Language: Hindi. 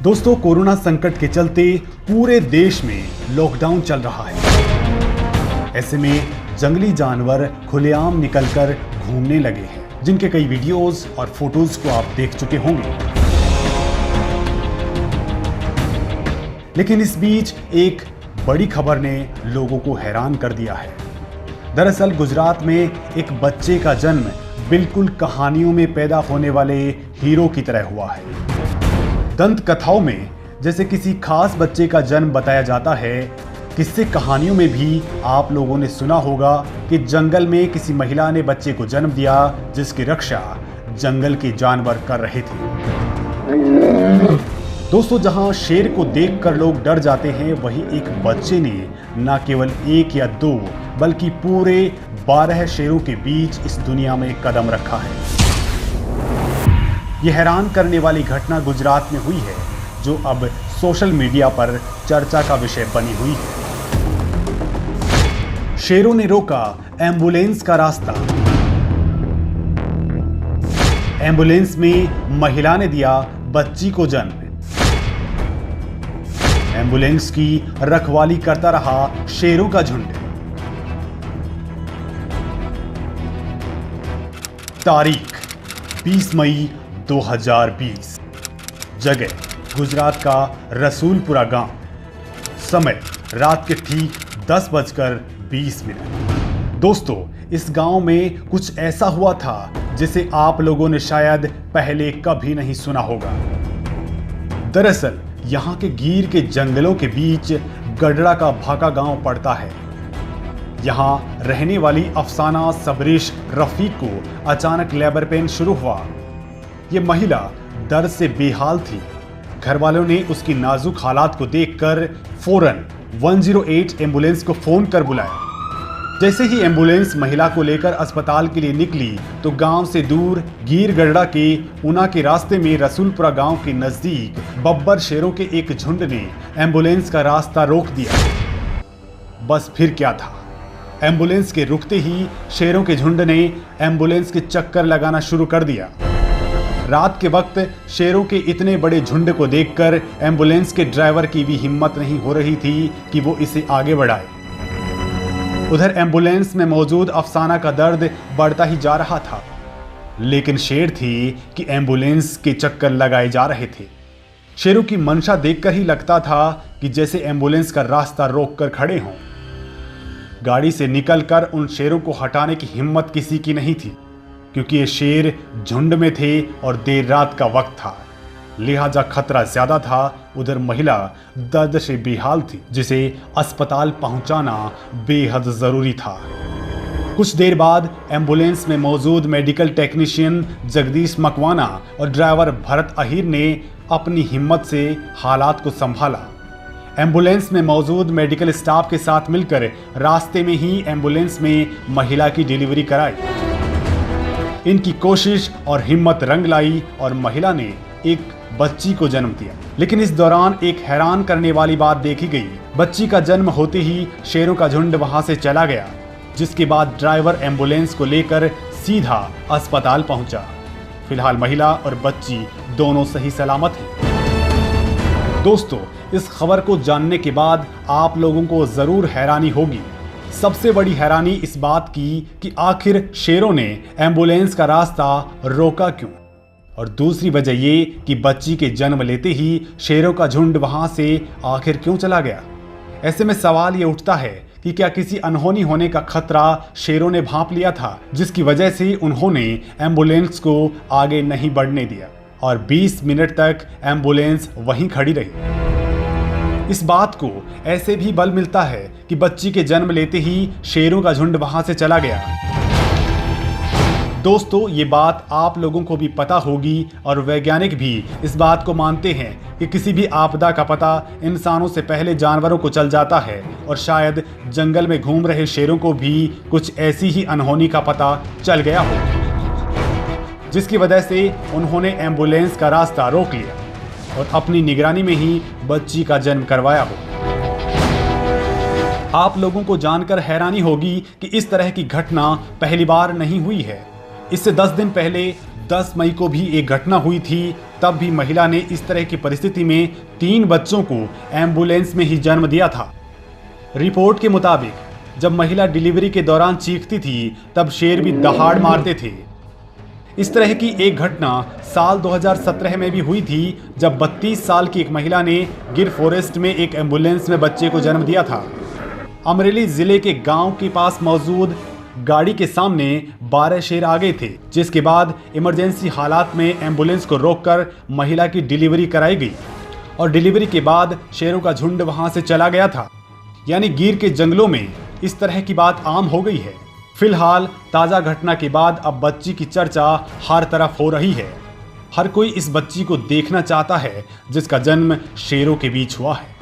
दोस्तों, कोरोना संकट के चलते पूरे देश में लॉकडाउन चल रहा है। ऐसे में जंगली जानवर खुलेआम निकलकर घूमने लगे हैं, जिनके कई वीडियोस और फोटोज को आप देख चुके होंगे। लेकिन इस बीच एक बड़ी खबर ने लोगों को हैरान कर दिया है। दरअसल गुजरात में एक बच्चे का जन्म बिल्कुल कहानियों में पैदा होने वाले हीरो की तरह हुआ है। दंत कथाओं में जैसे किसी खास बच्चे का जन्म बताया जाता है, किस्से कहानियों में भी आप लोगों ने सुना होगा कि जंगल में किसी महिला ने बच्चे को जन्म दिया, जिसकी रक्षा जंगल के जानवर कर रहे थे। दोस्तों, जहां शेर को देखकर लोग डर जाते हैं, वहीं एक बच्चे ने न केवल एक या दो बल्कि पूरे 12 शेरों के बीच इस दुनिया में कदम रखा है। यह हैरान करने वाली घटना गुजरात में हुई है, जो अब सोशल मीडिया पर चर्चा का विषय बनी हुई है। शेरों ने रोका एम्बुलेंस का रास्ता। एम्बुलेंस में महिला ने दिया बच्ची को जन्म। एम्बुलेंस की रखवाली करता रहा शेरों का झुंड। तारीख 20 मई 2020। जगह गुजरात का रसूलपुरा गांव। समय रात के ठीक 10:20। दोस्तों, इस गांव में कुछ ऐसा हुआ था जिसे आप लोगों ने शायद पहले कभी नहीं सुना होगा। दरअसल यहाँ के गीर के जंगलों के बीच गडड़ा का भाका गांव पड़ता है। यहाँ रहने वाली अफसाना सबरेश रफीक को अचानक लेबर पेन शुरू हुआ। ये महिला दर्द से बेहाल थी। घर वालों ने उसकी नाजुक हालात को देखकर फौरन 108 एम्बुलेंस को फोन कर बुलाया। जैसे ही एम्बुलेंस महिला को लेकर अस्पताल के लिए निकली, तो गांव से दूर गीर गडड़ा के ऊना के रास्ते में रसूलपुरा गांव के नजदीक बब्बर शेरों के एक झुंड ने एम्बुलेंस का रास्ता रोक दिया। बस फिर क्या था, एम्बुलेंस के रुकते ही शेरों के झुंड ने एम्बुलेंस के चक्कर लगाना शुरू कर दिया। रात के वक्त शेरों के इतने बड़े झुंड को देखकर एम्बुलेंस के ड्राइवर की भी हिम्मत नहीं हो रही थी कि वो इसे आगे बढ़ाए। उधर एम्बुलेंस में मौजूद अफसाना का दर्द बढ़ता ही जा रहा था, लेकिन शेर थी कि एम्बुलेंस के चक्कर लगाए जा रहे थे। शेरों की मंशा देखकर ही लगता था कि जैसे एम्बुलेंस का रास्ता रोककर खड़े हों। गाड़ी से निकलकर उन शेरों को हटाने की हिम्मत किसी की नहीं थी, क्योंकि ये शेर झुंड में थे और देर रात का वक्त था, लिहाजा खतरा ज्यादा था। उधर महिला दर्द से बेहाल थी, जिसे अस्पताल पहुंचाना बेहद जरूरी था। कुछ देर बाद एम्बुलेंस में मौजूद मेडिकल टेक्नीशियन जगदीश मकवाना और ड्राइवर भरत अहीर ने अपनी हिम्मत से हालात को संभाला। एम्बुलेंस में मौजूद मेडिकल स्टाफ के साथ मिलकर रास्ते में ही एम्बुलेंस में महिला की डिलीवरी कराई। इनकी कोशिश और हिम्मत रंग लाई और महिला ने एक बच्ची को जन्म दिया। लेकिन इस दौरान एक हैरान करने वाली बात देखी गई। बच्ची का जन्म होते ही शेरों का झुंड वहां से चला गया, जिसके बाद ड्राइवर एम्बुलेंस को लेकर सीधा अस्पताल पहुंचा। फिलहाल महिला और बच्ची दोनों सही सलामत हैं। दोस्तों, इस खबर को जानने के बाद आप लोगों को जरूर हैरानी होगी। सबसे बड़ी हैरानी इस बात की कि आखिर शेरों ने एम्बुलेंस का रास्ता रोका क्यों, और दूसरी वजह ये कि बच्ची के जन्म लेते ही शेरों का झुंड वहां से आखिर क्यों चला गया। ऐसे में सवाल ये उठता है कि क्या किसी अनहोनी होने का खतरा शेरों ने भांप लिया था, जिसकी वजह से उन्होंने एम्बुलेंस को आगे नहीं बढ़ने दिया और 20 मिनट तक एम्बुलेंस वहीं खड़ी रही। इस बात को ऐसे भी बल मिलता है कि बच्ची के जन्म लेते ही शेरों का झुंड वहां से चला गया। दोस्तों, ये बात आप लोगों को भी पता होगी और वैज्ञानिक भी इस बात को मानते हैं कि किसी भी आपदा का पता इंसानों से पहले जानवरों को चल जाता है, और शायद जंगल में घूम रहे शेरों को भी कुछ ऐसी ही अनहोनी का पता चल गया हो, जिसकी वजह से उन्होंने एम्बुलेंस का रास्ता रोक लिया और अपनी निगरानी में ही बच्ची का जन्म करवाया हो। आप लोगों को जानकर हैरानी होगी कि इस तरह की घटना पहली बार नहीं हुई है। इससे 10 दिन पहले 10 मई को भी एक घटना हुई थी। तब भी महिला ने इस तरह की परिस्थिति में 3 बच्चों को एम्बुलेंस में ही जन्म दिया था। रिपोर्ट के मुताबिक जब महिला डिलीवरी के दौरान चीखती थी तब शेर भी दहाड़ मारते थे। इस तरह की एक घटना साल 2017 में भी हुई थी, जब 32 साल की एक महिला ने गिर फॉरेस्ट में एक एम्बुलेंस में बच्चे को जन्म दिया था। अमरेली जिले के गांव के पास मौजूद गाड़ी के सामने 12 शेर आ गए थे, जिसके बाद इमरजेंसी हालात में एम्बुलेंस को रोककर महिला की डिलीवरी कराई गई और डिलीवरी के बाद शेरों का झुंड वहां से चला गया था। यानी गिर के जंगलों में इस तरह की बात आम हो गई है। फिलहाल ताजा घटना के बाद अब बच्ची की चर्चा हर तरफ हो रही है। हर कोई इस बच्ची को देखना चाहता है जिसका जन्म शेरों के बीच हुआ है।